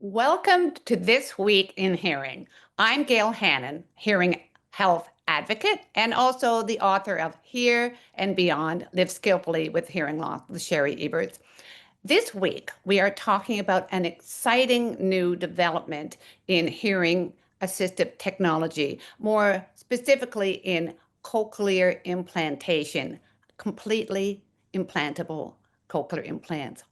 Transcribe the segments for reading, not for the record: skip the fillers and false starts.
Welcome to This Week in Hearing. I'm Gael Hannan, hearing health advocate and also the author of Hear and Beyond, Live Skillfully with Hearing Loss with Sherry Eberts. This week, we are talking about an exciting new development in hearing assistive technology, more specifically in cochlear implantation, completely implantable cochlear implants.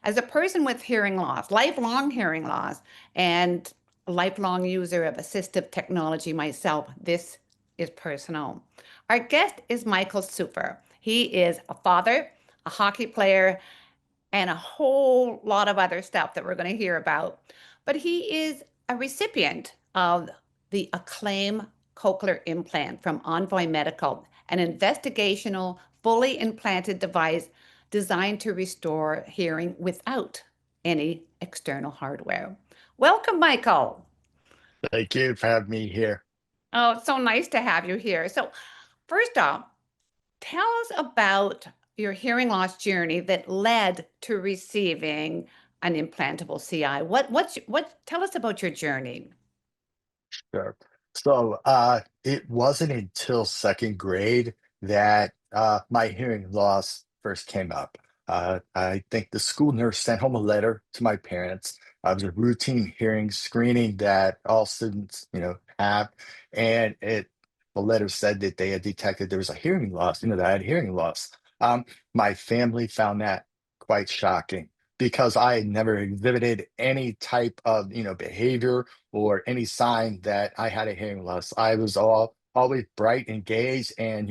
As a person with hearing loss, lifelong hearing loss, and a lifelong user of assistive technology myself, this is personal. Our guest is Michael Seufer. He is a father, a hockey player, and a whole lot of other stuff that we're going to hear about. But he is a recipient of the Acclaim cochlear implant from Envoy Medical, an investigational, fully implanted device designed to restore hearing without any external hardware. Welcome, Michael. Thank you for having me here. Oh, it's so nice to have you here. So, first off, tell us about your hearing loss journey that led to receiving an implantable CI. Tell us about your journey. Sure. It wasn't until second grade that my hearing loss first came up. I think the school nurse sent home a letter to my parents. It was a routine hearing screening that all students, have, and the letter said that they had detected there was a hearing loss. That I had hearing loss. My family found that quite shocking because I had never exhibited any type of, behavior or any sign that I had a hearing loss. I was always bright, engaged, and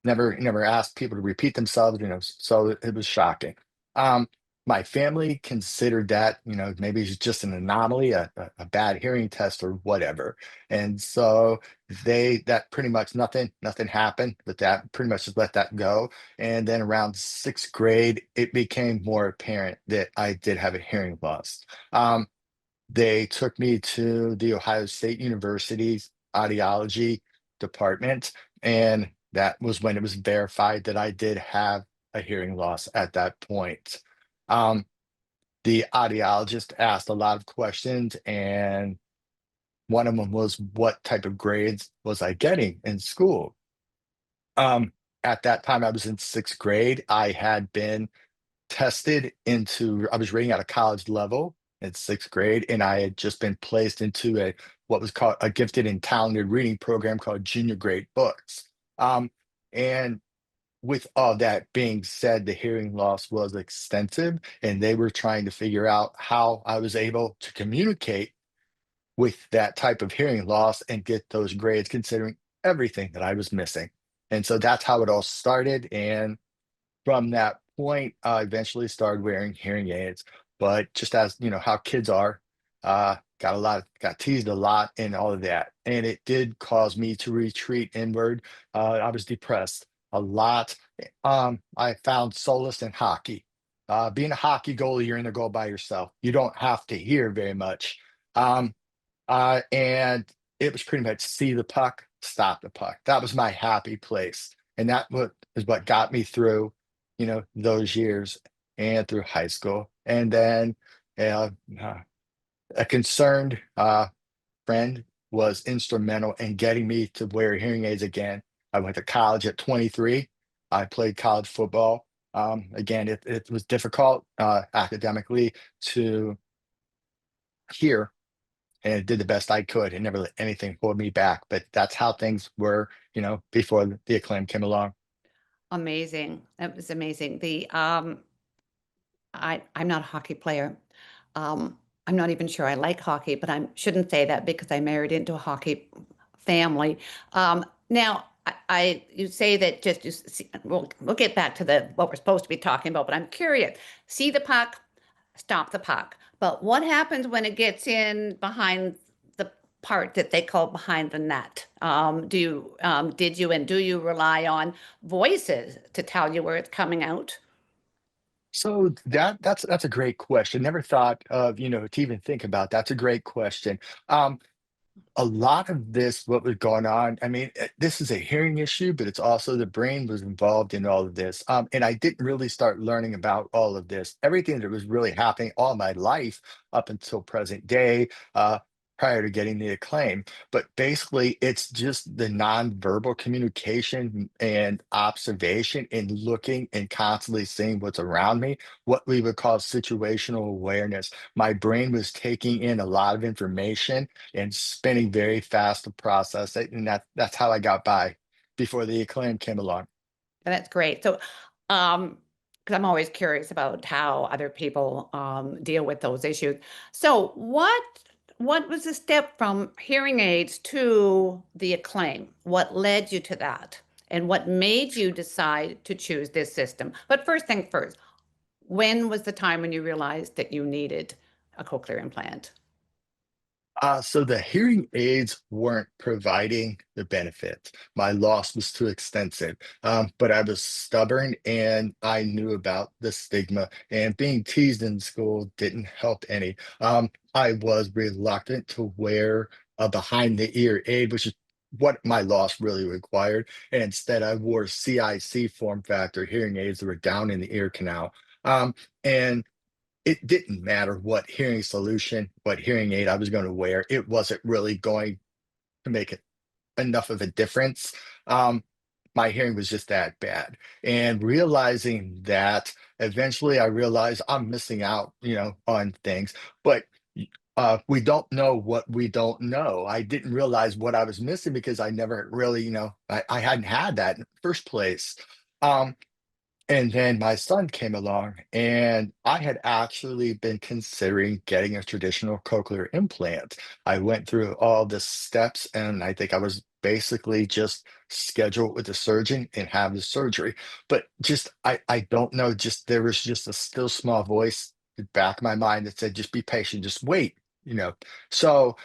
never asked people to repeat themselves. So it was shocking. Um, my family considered that maybe it's just an anomaly, a bad hearing test or whatever, and so that pretty much nothing happened. But that pretty much just let that go. And then around sixth grade, it became more apparent that I did have a hearing loss. Um, they took me to the Ohio State University's audiology department, and that was when it was verified that I did have a hearing loss at that point. Um, the audiologist asked a lot of questions, and one of them was what type of grades was I getting in school? Um, at that time, I was in sixth grade. I had been I was rating at a college level in sixth grade, and I had just been placed into what was called a gifted and talented reading program called junior grade books. And with all that being said, the hearing loss was extensive, and they were trying to figure out how I was able to communicate with that type of hearing loss and get those grades, considering everything that I was missing. And so that's how it all started. And from that point, I eventually started wearing hearing aids. But just as how kids are, got teased a lot and all of that, and it did cause me to retreat inward. I was depressed a lot. I found solace in hockey. Being a hockey goalie, you're in the goal by yourself. You don't have to hear very much. Um, and it was pretty much see the puck, stop the puck. That was my happy place, and is what got me through those years and through high school. And then uh, uh, a concerned friend was instrumental in getting me to wear hearing aids again. I went to college at 23. I played college football. Again, it was difficult academically to hear, and did the best I could and never let anything hold me back. But that's how things were, before the acclaim came along. Amazing. That was amazing. I'm not a hockey player. I'm not even sure I like hockey, but I shouldn't say that because I married into a hockey family. Now, you say that just you see, we'll get back to the what we're supposed to be talking about, but I'm curious. See the puck, stop the puck. But what happens when it gets in behind the part that they call behind the net? Did you and do you rely on voices to tell you where it's coming out? So that's a great question. Never thought of, to even think about. That's a great question. Um, a lot of this, what was going on, I mean, this is a hearing issue, but it's also the brain was involved in all of this. And I didn't really start learning about all of this, everything that was really happening all my life up until present day, prior to getting the acclaim. But basically, it's just the nonverbal communication and observation and looking and constantly seeing what's around me, what we would call situational awareness. My brain was taking in a lot of information and spinning very fast to process it. And that's how I got by before the acclaim came along. That's great. So, because I'm always curious about how other people deal with those issues. So, what was the step from hearing aids to the acclaim? What led you to that? And what made you decide to choose this system? But first thing first, when was the time when you realized that you needed a cochlear implant? So the hearing aids weren't providing the benefit. My loss was too extensive. But I was stubborn and I knew about the stigma, and being teased in school didn't help any. I was reluctant to wear a behind the ear aid, which is what my loss really required. And instead, I wore CIC form factor hearing aids that were down in the ear canal. And it didn't matter what hearing solution, what hearing aid I was going to wear. It wasn't really going to make it enough of a difference. Um, my hearing was just that bad. And realizing that, eventually I realized I'm missing out, on things. But we don't know what we don't know. I didn't realize what I was missing because I never really, I hadn't had that in the first place. Um, and then my son came along, and I had actually been considering getting a traditional cochlear implant. I went through all the steps, and I think I was basically just scheduled with the surgeon and have the surgery. But just, I don't know, just there was just a still small voice in the back of my mind that said, just be patient, just wait, you know. So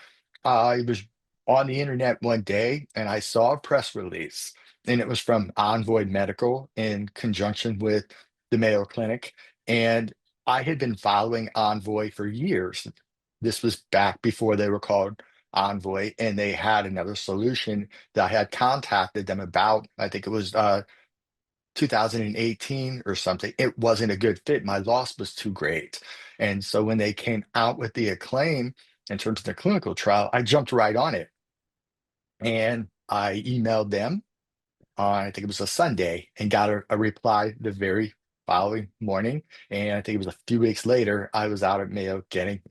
I was on the internet one day and I saw a press release, and it was from Envoy Medical in conjunction with the Mayo Clinic. And I had been following Envoy for years. This was back before they were called Envoy, and they had another solution that I had contacted them about. I think it was 2018 or something. It wasn't a good fit. My loss was too great. And so when they came out with the acclaim in terms of the clinical trial, I jumped right on it. And I emailed them on, I think it was a Sunday, and got a reply the very following morning. And I think it was a few weeks later, I was out at Mayo getting,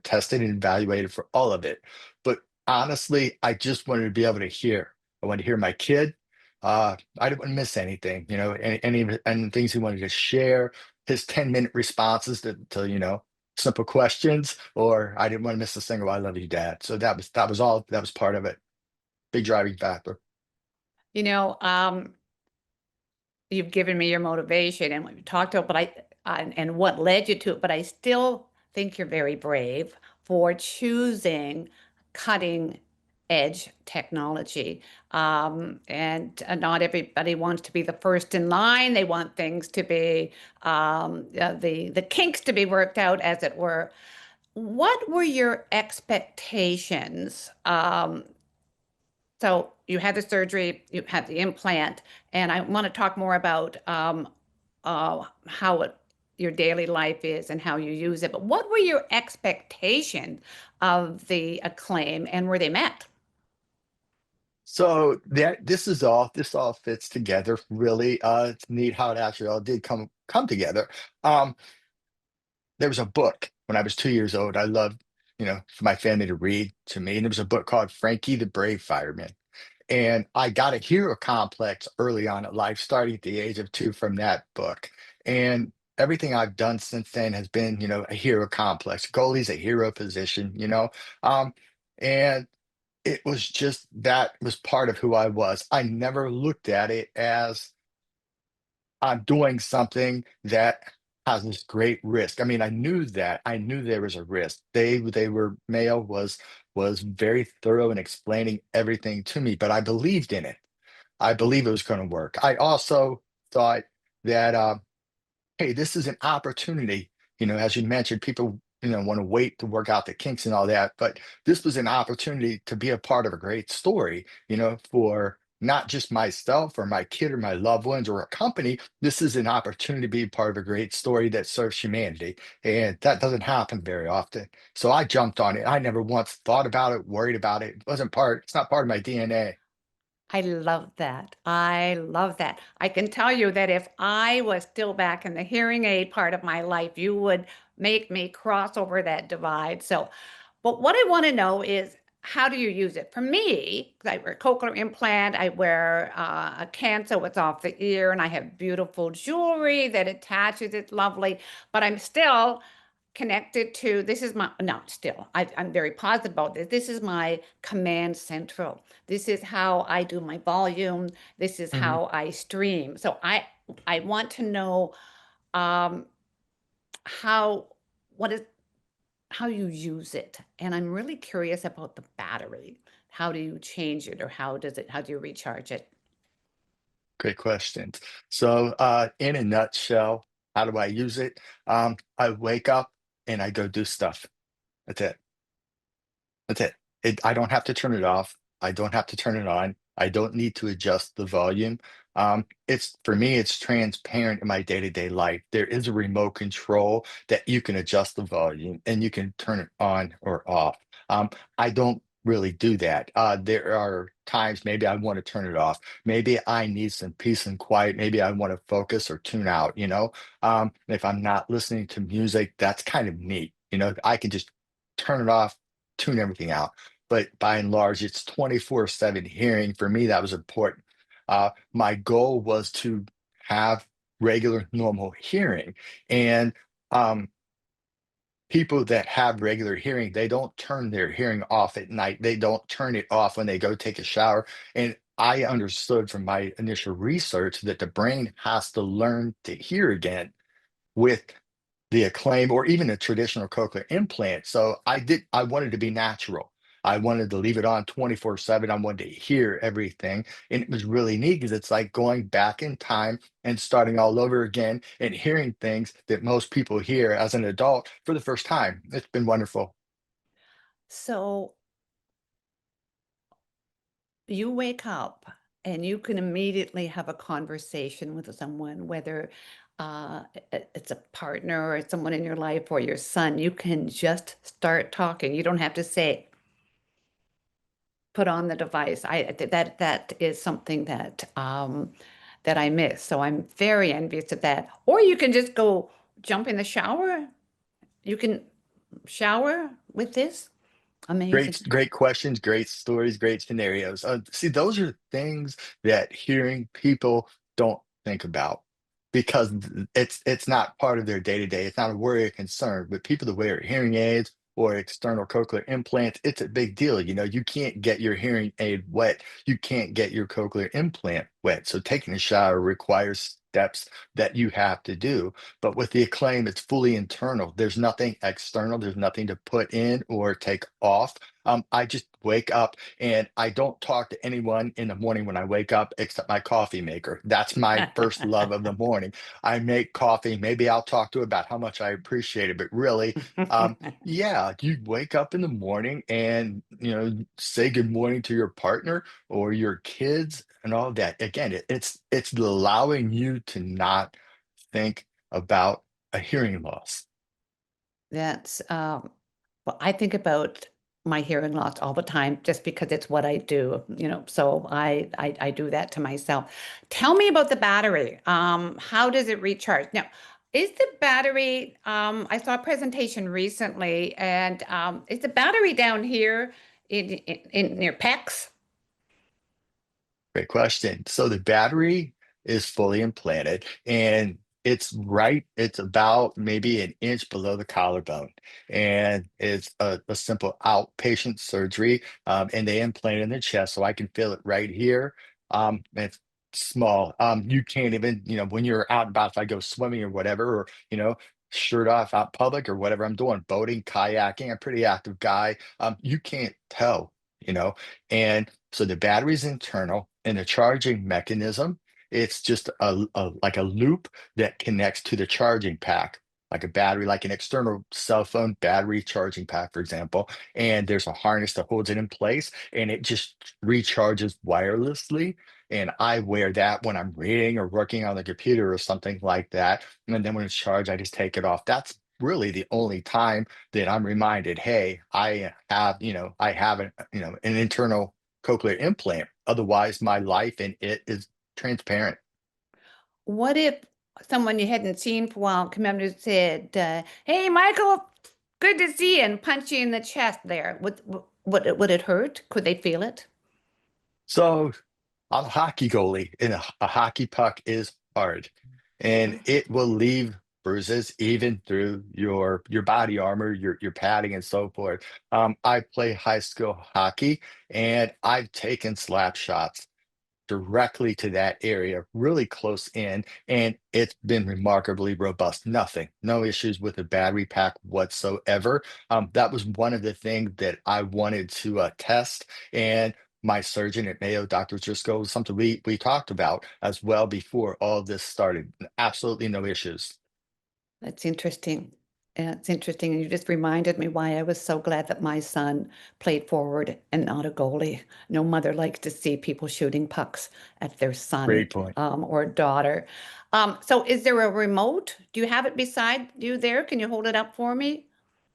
tested and evaluated for all of it. But honestly, I just wanted to be able to hear. I wanted to hear my kid. I didn't want to miss anything, any things he wanted to share, his 10-minute responses to, simple questions, or I didn't want to miss a single "I love you, Dad." So that was all that was part of it. Big driving factor. You know, you've given me your motivation and what you talked about, but and what led you to it, but I still think you're very brave for choosing cutting edge technology. And not everybody wants to be the first in line. They want things to be the kinks to be worked out, as it were. What were your expectations? So you had the surgery, you had the implant, and I want to talk more about how your daily life is and how you use it. But what were your expectations of the acclaim, and were they met? So this all fits together really. It's neat how it actually all did come together. Um, there was a book when I was 2 years old. I loved, for my family to read to me, and there was a book called Frankie the Brave Fireman. And I got a hero complex early on in life, starting at the age of 2 from that book. And everything I've done since then has been, a hero complex. Goalie's a hero position, and it was just that was part of who I was. I never looked at it as I'm doing something that has this great risk. I mean, I knew that. I knew there was a risk. They were Mayo was very thorough in explaining everything to me, but I believed in it. I believe it was going to work. I also thought that hey, this is an opportunity. As you mentioned, people want to wait to work out the kinks and all that. But this was an opportunity to be a part of a great story, for not just myself or my kid or my loved ones or a company. This is an opportunity to be part of a great story that serves humanity. And that doesn't happen very often. So I jumped on it. I never once thought about it, worried about it. It's not part of my DNA. I love that. I love that. I can tell you that if I was still back in the hearing aid part of my life, you would make me cross over that divide. So, but what I want to know is how do you use it? For me, 'cause I wear a cochlear implant, I wear a can so it's off the ear, and I have beautiful jewelry that attaches. It's lovely, but I'm still connected to this is my no still I'm very positive about this. This is my command central. This is how I do my volume. This is Mhm. how I stream. So I want to know um how what is how you use it, and I'm really curious about the battery. How do you change it, or how do you recharge it? Great questions. So, in a nutshell, how do I use it? I wake up and I go do stuff. That's it. That's it. I don't have to turn it off. I don't have to turn it on. I don't need to adjust the volume. It's for me, it's transparent in my day-to-day life. There is a remote control that you can adjust the volume and you can turn it on or off. I don't really do that. There are times maybe I want to turn it off. Maybe I need some peace and quiet. Maybe I want to focus or tune out, if I'm not listening to music, that's kind of neat. I can just turn it off, tune everything out. But by and large, it's 24/7 hearing. For me, that was important. My goal was to have regular, normal hearing. And um, people that have regular hearing, they don't turn their hearing off at night. They don't turn it off when they go take a shower. And I understood from my initial research that the brain has to learn to hear again with the acclaim or even a traditional cochlear implant. So I wanted to be natural. I wanted to leave it on 24/7. I wanted to hear everything. And it was really neat because it's like going back in time and starting all over again and hearing things that most people hear as an adult for the first time. It's been wonderful. So you wake up and you can immediately have a conversation with someone, whether it's a partner or someone in your life or your son. You can just start talking. You don't have to say, put on the device. That is something that I miss. So I'm very envious of that. Or you can just go jump in the shower. You can shower with this. Amazing. Great questions, great stories, great scenarios. See, those are things that hearing people don't think about because it's not part of their day to day. It's not a worry or concern. But people that wear hearing aids or external cochlear implants, it's a big deal. You can't get your hearing aid wet. You can't get your cochlear implant wet. So taking a shower requires steps that you have to do. But with the acclaim, it's fully internal. There's nothing external. There's nothing to put in or take off. I just wake up and I don't talk to anyone in the morning when I wake up except my coffee maker. That's my first love of the morning. I make coffee. Maybe I'll talk to about how much I appreciate it, but really, yeah, you wake up in the morning and say good morning to your partner or your kids and all that. Again, it's allowing you to not think about a hearing loss. That's, well, I think about my hearing loss all the time just because it's what I do, so I do that to myself. Tell me about the battery. How does it recharge? Now, is the battery, I saw a presentation recently, and is the battery down here in your pecs? Great question. So the battery is fully implanted and it's about maybe an inch below the collarbone. And it's a simple outpatient surgery. And they implant it in the chest. So I can feel it right here. It's small. You can't even, when you're out and about, if I go swimming or whatever, or, shirt off out public or whatever I'm doing, boating, kayaking, I'm a pretty active guy. You can't tell, you know, and so the battery's internal and the charging mechanism, it's just like a loop that connects to the charging pack. like a battery, like an external cell phone battery charging pack, for example. And there's a harness that holds it in place and it just recharges wirelessly. And I wear that when I'm reading or working on the computer or something like that. And then when it's charged, I just take it off. That's really the only time that I'm reminded, hey, I have, I have an internal cochlear implant. Otherwise, my life and it is transparent. What if someone you hadn't seen for a while come up and said, "Hey, Michael, good to see you," and punch you in the chest there? Would it hurt? Could they feel it? So I'm a hockey goalie, and a hockey puck is hard, and it will leave bruises even through your body armor, your padding, and so forth. I play high school hockey, and I've taken slap shots directly to that area, really close in, and it's been remarkably robust. Nothing, no issues with the battery pack whatsoever. That was one of the things that I wanted to test, and my surgeon at Mayo, Dr. Driscoll, was something we talked about as well before all of this started. Absolutely no issues. That's interesting. It's interesting. You just reminded me why I was so glad that my son played forward and not a goalie. No mother likes to see people shooting pucks at their son Great point. or daughter. So is there a remote? Do you have it beside you there? Can you hold it up for me?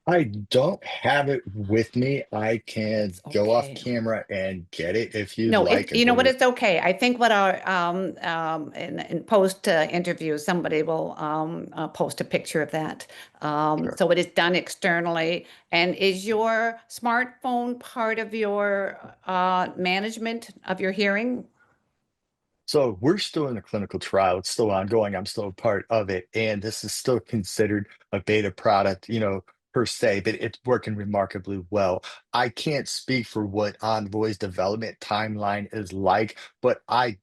I don't have it with me. I can It's go off okay. camera and get it if you'd No, like and you know hold what? it. It's okay. I think what our in post interview, somebody will post a picture of that. Sure. So it is done externally. And is your smartphone part of your management of your hearing? So we're still in a clinical trial. It's still ongoing. I'm still a part of it. And this is still considered a beta product, per se, but it's working remarkably well. I can't speak for what Envoy's development timeline is like, but I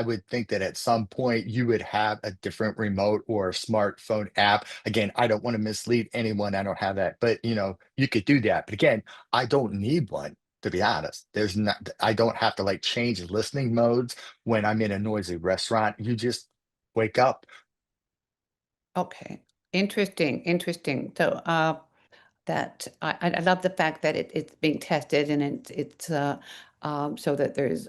would think that at some point you would have a different remote or a smartphone app. Again, I don't want to mislead anyone. I don't have that, but you could do that. But again, I don't need one. To be honest, I don't have to like change listening modes when I'm in a noisy restaurant. You just wake up. Okay. Interesting. Interesting. So that I love the fact that it's being tested and it's so that there's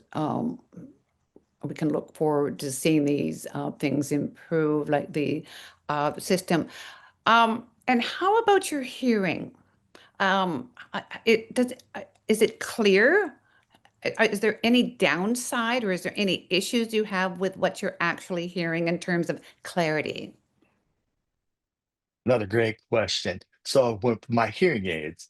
we can look forward to seeing these things improve, like the system. And how about your hearing? Is it clear? Is there any downside or is there any issues you have with what you're actually hearing in terms of clarity? Another great question. So with my hearing aids,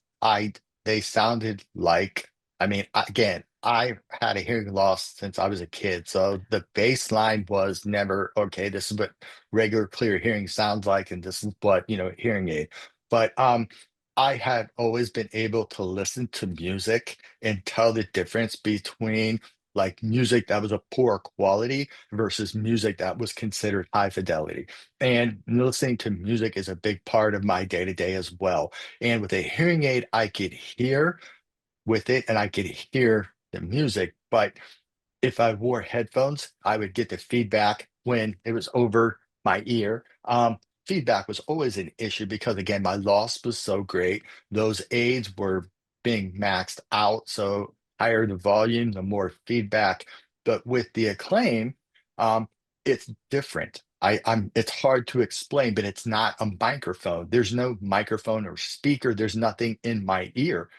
they sounded like, again, I had a hearing loss since I was a kid. So the baseline was never, okay, this is what regular clear hearing sounds like, and this is what, hearing aid. But I had always been able to listen to music and tell the difference between like music that was a poor quality versus music that was considered high fidelity. And listening to music is a big part of my day to day as well. And with a hearing aid, I could hear with it and I could hear the music. But if I wore headphones, I would get the feedback when it was over my ear. Feedback was always an issue because, again, my loss was so great. Those aids were being maxed out. So, higher the volume, the more feedback. But with the acclaim, it's different. It's hard to explain, but it's not a microphone. There's no microphone or speaker. There's nothing in my ear.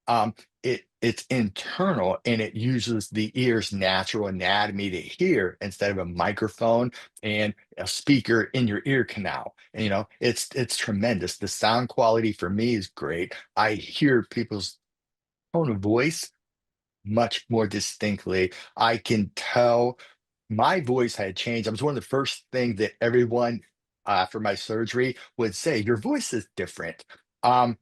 um, it's internal and it uses the ear's natural anatomy to hear instead of a microphone and a speaker in your ear canal. And, it's tremendous. The sound quality for me is great. I hear people's tone of voice much more distinctly. I can tell my voice had changed. That was one of the first things that everyone after my surgery would say, your voice is different. Um,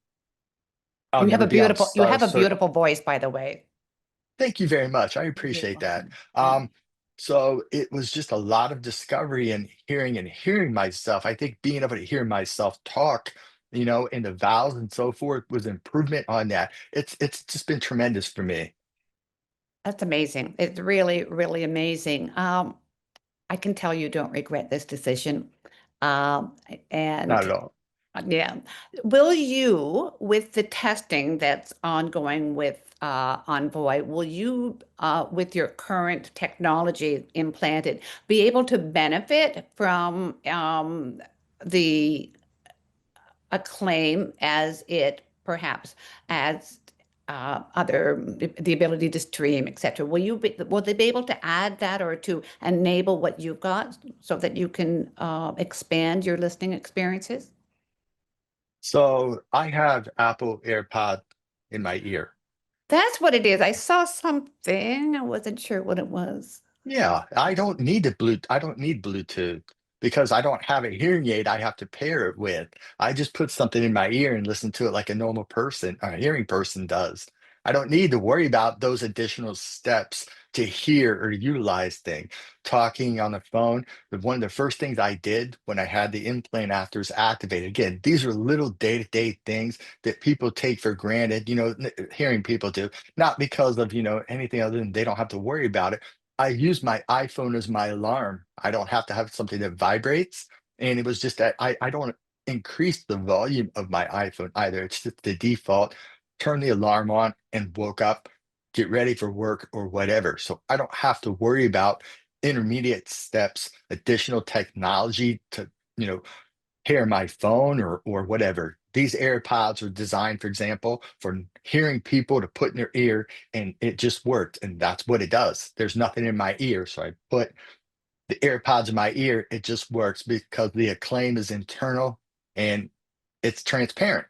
I'll never be on You have a beautiful voice, by the way. Thank you very much. I You're appreciate that. welcome. Yeah. So it was just a lot of discovery and hearing myself. I think being able to hear myself talk, in the vowels and so forth was improvement on that. It's just been tremendous for me. That's amazing. It's really, really amazing. I can tell you don't regret this decision. Um, Not and at all. Yeah. Will you, with the testing that's ongoing with Envoy, will you, with your current technology implanted, be able to benefit from the acclaim as it perhaps adds other the ability to stream, etc. Will they be able to add that or to enable what you've got so that you can expand your listening experiences? So I have Apple AirPod in my ear. That's what it is. I saw something. I wasn't sure what it was. Yeah, I don't need Bluetooth because I don't have a hearing aid I have to pair it with. I just put something in my ear and listen to it like a normal person, a hearing person does. I don't need to worry about those additional steps to hear or utilize things. Talking on the phone, one of the first things I did when I had the implant after it's activated. Again, these are little day-to-day things that people take for granted, hearing people do, not because of, anything other than they don't have to worry about it. I use my iPhone as my alarm. I don't have to have something that vibrates. And it was just that I don't increase the volume of my iPhone either. It's just the default. Turn the alarm on and woke up, get ready for work or whatever. So I don't have to worry about intermediate steps, additional technology to, you know, pair my phone or whatever. These AirPods are designed, for example, for hearing people to put in their ear, and it just worked. And that's what it does. There's nothing in my ear. So I put the AirPods in my ear. It just works because the acclaim is internal and it's transparent.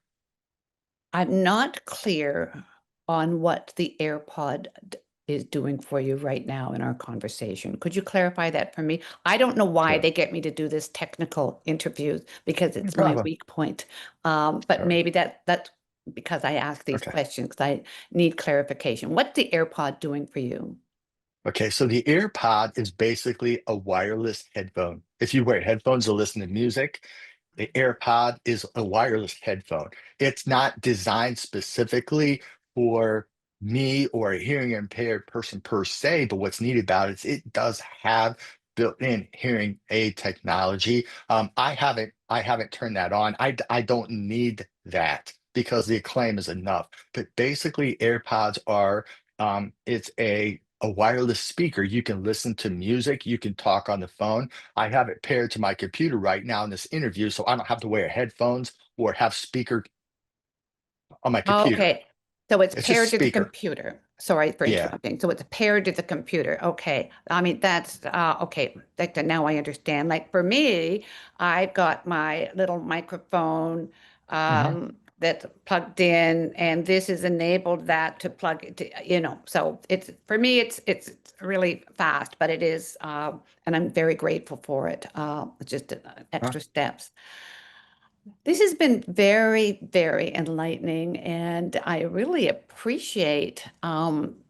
I'm not clear on what the is doing for you right now in our conversation. Could you clarify that for me? I don't know why Sure. they get me to do this technical interviews because No it's my problem. weak point. But Sure. maybe that's because I ask these Okay. questions because I need clarification. What's the AirPod doing for you? Okay, so the AirPod is basically a wireless headphone. If you wear headphones to listen to music, the AirPod is a wireless headphone. It's not designed specifically for me or a hearing impaired person per se, but what's neat about it is it does have built-in hearing aid technology. I haven't turned that on. I don't need that because the acclaim is enough. But basically, AirPods are it's a wireless speaker. You can listen to music, you can talk on the phone. I have it paired to my computer right now in this interview, so I don't have to wear headphones or have speaker on my Oh, computer. okay. So it's It's just paired to the speaker. computer. Sorry for Yeah. interrupting. So it's paired to the computer. Okay. I mean, that's okay. Now I understand. Like for me, I've got my little microphone Hmm. that's plugged in, and this has enabled that to plug it to, so it's for me, it's really fast, but it is, and I'm very grateful for it. It's just Huh? extra steps. This has been very, very enlightening, and I really appreciate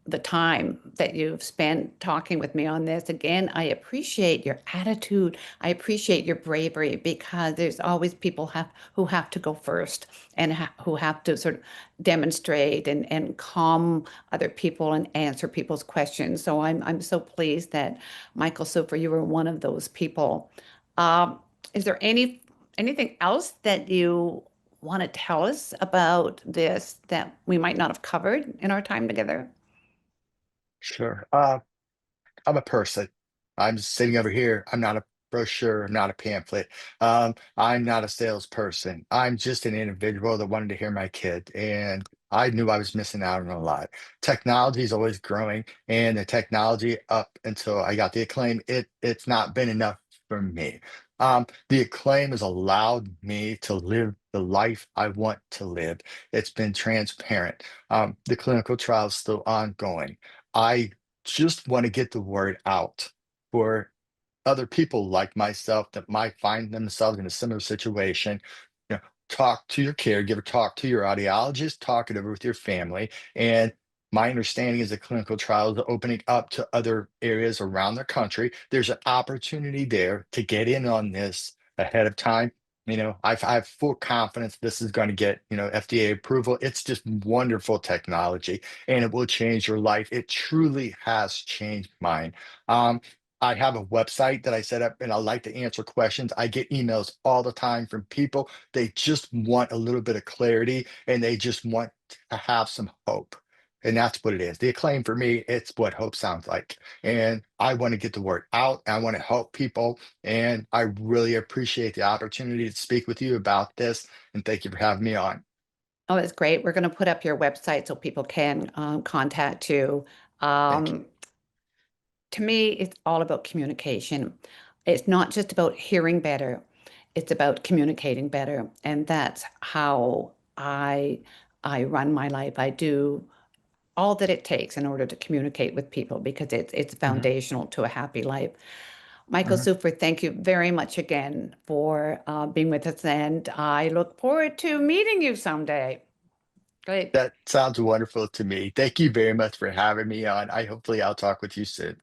the time that you've spent talking with me on this. Again, I appreciate your attitude. I appreciate your bravery because there's always people who have to go first and who have to sort of demonstrate and calm other people and answer people's questions. So I'm so pleased that Michael Seufer, you were one of those people. Um, is there anything else that you want to tell us about this that we might not have covered in our time together? Sure. I'm a person. I'm sitting over here. I'm not a brochure. I'm not a pamphlet. I'm not a salesperson. I'm just an individual that wanted to hear my kid. And I knew I was missing out on a lot. Technology is always growing, and the technology up until I got the acclaim, it's not been enough for me. The acclaim has allowed me to live the life I want to live. It's been transparent. The clinical trial is still ongoing. I just want to get the word out for other people like myself that might find themselves in a similar situation. You know, talk to your caregiver, talk to your audiologist, talk it over with your family. And my understanding is the clinical trials are opening up to other areas around the country. There's an opportunity there to get in on this ahead of time. I have full confidence this is going to get, FDA approval. It's just wonderful technology and it will change your life. It truly has changed mine. Um, I have a website that I set up and I like to answer questions. I get emails all the time from people. They just want a little bit of clarity and they just want to have some hope. And that's what it is. The acclaim for me, it's what hope sounds like. And I want to get the word out. I want to help people. And I really appreciate the opportunity to speak with you about this. And thank you for having me on. Oh, that's great. We're going to put up your website so people can contact you. Thank you. Um, to me, it's all about communication. It's not just about hearing better, it's about communicating better. And that's how I run my life. I do all that it takes in order to communicate with people because it's Mhm, foundational to a happy life. Michael mhm. Seufer, thank you very much again for being with us, and I look forward to meeting you someday. Great. That sounds wonderful to me. Thank you very much for having me on. Hopefully I'll talk with you soon.